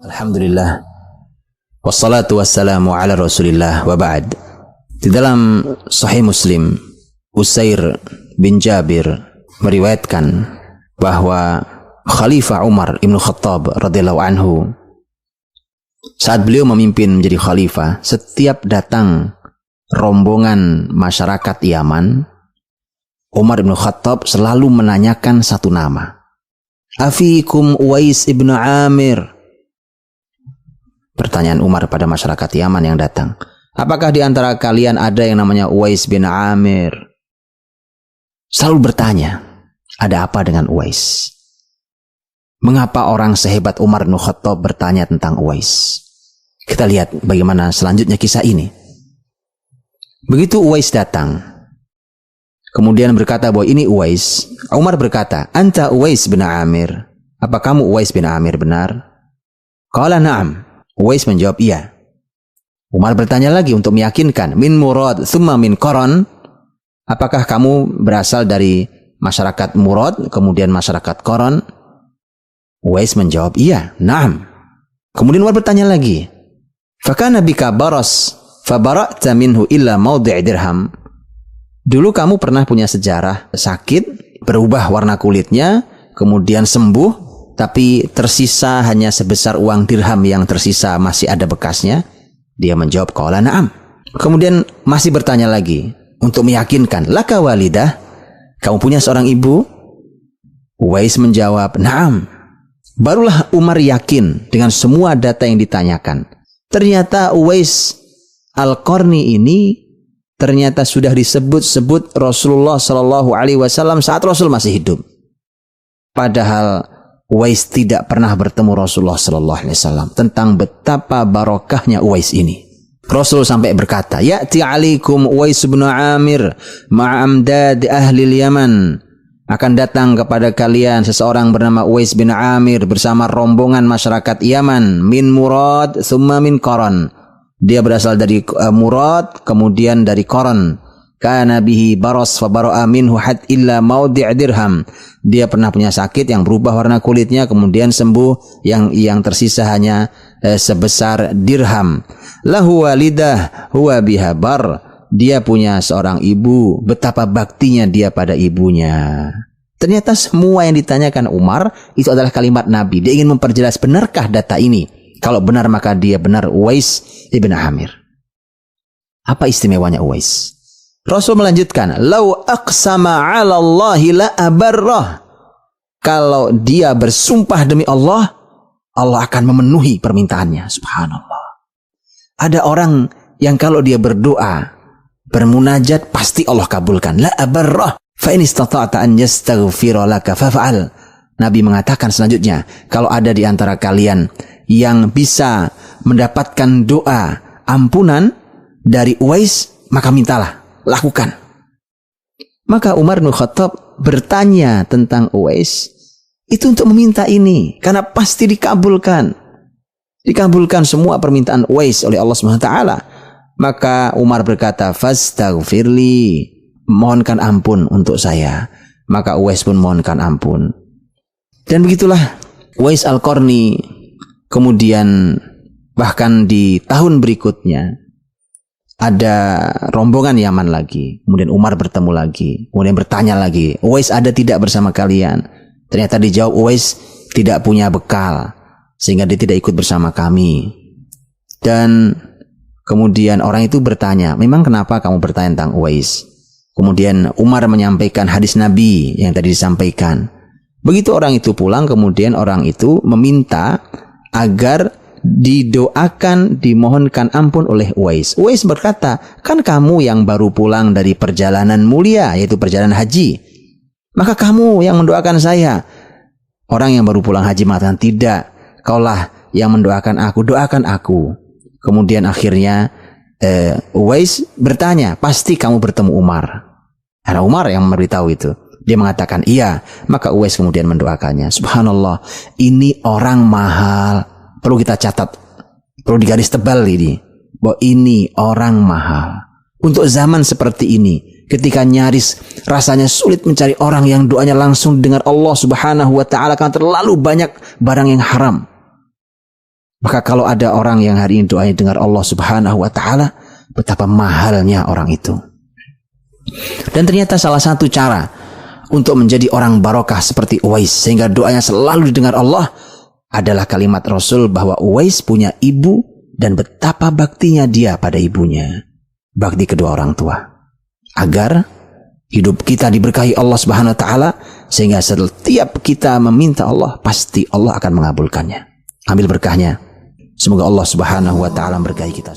Alhamdulillah, wassalatu wassalamu ala rasulillah wa ba'd. Di dalam Sahih Muslim, Usair bin Jabir meriwayatkan bahwa Khalifah Umar ibn Khattab radhiyallahu anhu, saat beliau memimpin menjadi khalifah, setiap datang rombongan masyarakat Yaman, Umar ibn Khattab selalu menanyakan satu nama. Afikum Uwais ibn Amir. Pertanyaan Umar pada masyarakat Yaman yang datang. Apakah di antara kalian ada yang namanya Uwais bin Amir? Selalu bertanya, ada apa dengan Uwais? Mengapa orang sehebat Umar bin Khattab bertanya tentang Uwais? Kita lihat bagaimana selanjutnya kisah ini. Begitu Uwais datang, kemudian berkata bahwa ini Uwais. Umar berkata, Anta Uwais bin Amir. Apa kamu Uwais bin Amir benar? Qala na'am. Uwais menjawab iya. Umar bertanya lagi untuk meyakinkan, min murad thumma min qaran. Apakah kamu berasal dari masyarakat Murad kemudian masyarakat Qaran? Uwais menjawab iya, na'am. Kemudian Umar bertanya lagi, fakana bika baras fabara'ta minhu illa mawdi' dirham. Dulu kamu pernah punya sejarah sakit, berubah warna kulitnya, kemudian sembuh, tapi tersisa hanya sebesar uang dirham yang tersisa masih ada bekasnya. Dia menjawab qala na'am. Kemudian masih bertanya lagi untuk meyakinkan, laka walidah, kamu punya seorang ibu? Uwais menjawab na'am. Barulah Umar yakin dengan semua data yang ditanyakan. Ternyata Uwais Al-Qarni ini ternyata sudah disebut-sebut Rasulullah Shallallahu Alaihi Wasallam saat Rasul masih hidup. Padahal Uwais tidak pernah bertemu Rasulullah Sallallahu Alaihi Wasallam. Tentang betapa barokahnya Uwais ini, Rasul sampai berkata, Ya'ti alaikum Uwais bin Amir ma'amdad ahli Yaman. Akan datang kepada kalian seseorang bernama Uwais bin Amir bersama rombongan masyarakat Yaman, min Murad thumma min Qaran. Dia berasal dari Murad kemudian dari Qaran. Kana bihi baras fa bara'a minhu had illa mawdi' dirham. Dia pernah punya sakit yang berubah warna kulitnya kemudian sembuh, yang tersisa hanya sebesar dirham. Lahu walidah huwa biha bar. Dia punya seorang ibu, betapa baktinya dia pada ibunya. Ternyata semua yang ditanyakan Umar itu adalah kalimat Nabi. Dia ingin memperjelas, benarkah data ini? Kalau benar maka dia benar Uwais ibn Amir. Apa istimewanya Uwais? Rasul melanjutkan, lau aqsama 'ala Allahi la abarrah. Kalau dia bersumpah demi Allah, Allah akan memenuhi permintaannya. Subhanallah. Ada orang yang kalau dia berdoa, bermunajat, pasti Allah kabulkan. La abarrah. Fa in istata'ta an yastaghfira laka faf'al. Nabi mengatakan selanjutnya, kalau ada di antara kalian yang bisa mendapatkan doa ampunan dari Uwais, maka mintalah. Lakukan. Maka Umar bin Khattab bertanya tentang Uwais itu untuk meminta ini, karena pasti dikabulkan. Dikabulkan semua permintaan Uwais oleh Allah SWT. Maka Umar berkata, fastaghfirli, mohonkan ampun untuk saya. Maka Uwais pun mohonkan ampun. Dan begitulah Uwais Al-Qarni. Kemudian bahkan di tahun berikutnya ada rombongan Yaman lagi. Kemudian Umar bertemu lagi. Kemudian bertanya lagi, Uwais ada tidak bersama kalian? Ternyata dijawab, Uwais tidak punya bekal, sehingga dia tidak ikut bersama kami. Dan kemudian orang itu bertanya, memang kenapa kamu bertanya tentang Uwais? Kemudian Umar menyampaikan hadis Nabi yang tadi disampaikan. Begitu orang itu pulang, kemudian orang itu meminta agar didoakan, dimohonkan ampun oleh Uwais. Uwais berkata, kan kamu yang baru pulang dari perjalanan mulia, yaitu perjalanan haji. Maka kamu yang mendoakan saya. Orang yang baru pulang haji mengatakan, tidak, kaulah yang mendoakan aku, doakan aku. Kemudian akhirnya Uwais bertanya, pasti kamu bertemu Umar? Karena Umar yang memberitahu itu. Dia mengatakan iya. Maka Uwais kemudian mendoakannya. Subhanallah, ini orang mahal. Perlu kita catat, perlu digaris tebal ini, bahwa ini orang mahal. Untuk zaman seperti ini, ketika nyaris rasanya sulit mencari orang yang doanya langsung dengar Allah Subhanahu wa Ta'ala, karena terlalu banyak barang yang haram. Maka kalau ada orang yang hari ini doanya dengar Allah Subhanahu wa taala, betapa mahalnya orang itu. Dan ternyata salah satu cara untuk menjadi orang barokah seperti Uwais sehingga doanya selalu didengar Allah adalah kalimat Rasul bahwa Uwais punya ibu dan betapa baktinya dia pada ibunya, bakti kedua orang tua, agar hidup kita diberkahi Allah Subhanahu wa taala sehingga setiap kita meminta Allah pasti Allah akan mengabulkannya. Ambil berkahnya. Semoga Allah Subhanahu wa taala memberkahi kita.